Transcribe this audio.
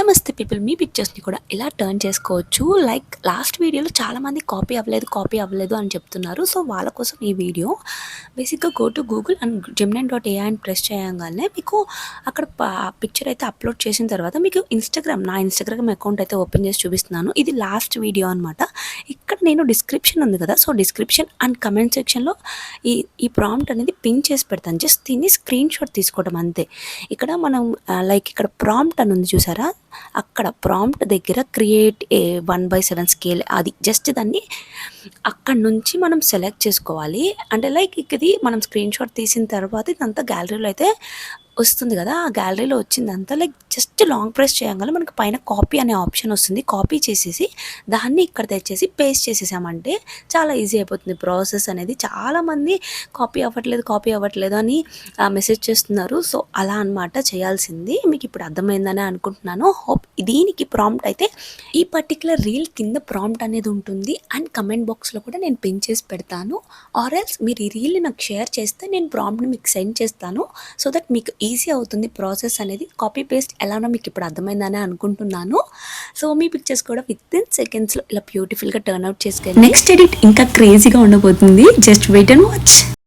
నమస్తే పీపుల్, మీ పిక్చర్స్ని కూడా ఇలా టర్న్ చేసుకోవచ్చు. లైక్ లాస్ట్ వీడియోలో చాలామంది కాపీ అవ్వలేదు అని చెప్తున్నారు. సో వాళ్ళ కోసం ఈ వీడియో. బేసిక్గా go to Google and gemini.ai అని ప్రెస్ చేయగానే మీకు అక్కడ పిక్చర్ అయితే అప్లోడ్ చేసిన తర్వాత మీకు నా ఇన్స్టాగ్రామ్ అకౌంట్ అయితే ఓపెన్ చేసి చూపిస్తున్నాను. ఇది లాస్ట్ వీడియో అనమాట. ఇక్కడ నేను డిస్క్రిప్షన్ ఉంది కదా, సో డిస్క్రిప్షన్ అండ్ కమెంట్ సెక్షన్లో ఈ ప్రాంప్ట్ అనేది పిన్ చేసి పెడతాను. జస్ట్ దీన్ని స్క్రీన్ షాట్ తీసుకోవడం అంతే. ఇక్కడ మనం లైక్ ఇక్కడ ప్రాంప్ట్ అని ఉంది చూసారా, అక్కడ ప్రాంప్ట్ దగ్గర క్రియేట్ ఏ 1/7 స్కేల్, అది జస్ట్ దాన్ని అక్కడ నుంచి మనం సెలెక్ట్ చేసుకోవాలి. అంటే లైక్ ఇది మనం స్క్రీన్ షాట్ తీసిన తర్వాత ఇదంతా గ్యాలరీలో అయితే వస్తుంది కదా, ఆ గ్యాలరీలో వచ్చిందంతా లైక్ జస్ట్ లాంగ్ ప్రెస్ చేయగానే మనకు పైన కాపీ అనే ఆప్షన్ వస్తుంది. కాపీ చేసేసి దాన్ని ఇక్కడ తెచ్చేసి పేస్ట్ చేసేసామంటే చాలా ఈజీ అయిపోతుంది ప్రాసెస్ అనేది. చాలామంది కాపీ అవ్వట్లేదు అని మెసేజ్ చేస్తున్నారు. సో అలా అనమాట చేయాల్సింది. మీకు ఇప్పుడు అర్థమైందని అనుకుంటున్నాను. హోప్ దీనికి ప్రాంప్ట్ అయితే ఈ పర్టికులర్ రీల్ కింద ప్రాంప్ట్ అనేది ఉంటుంది అండ్ కమెంట్ బాక్స్లో కూడా నేను పిన్ చేసి పెడతాను. ఆర్ ఎల్స్ మీరు ఈ రీల్ని నాకు షేర్ చేస్తే నేను ప్రాంప్ట్ని మీకు సెండ్ చేస్తాను. సో దట్ మీకు ఈజీ అవుతుంది ప్రాసెస్ అనేది. కాపీ పేస్ట్ ఎలానో మీకు ఇప్పుడు అర్థమైందని అనుకుంటున్నాను. సో మీ పిక్చర్స్ కూడా వితిన్ సెకండ్స్లో ఇలా బ్యూటిఫుల్గా టర్న్ అవుట్ చేసుకోండి. నెక్స్ట్ ఎడిట్ ఇంకా క్రేజీగా ఉండబోతుంది. Just wait and watch.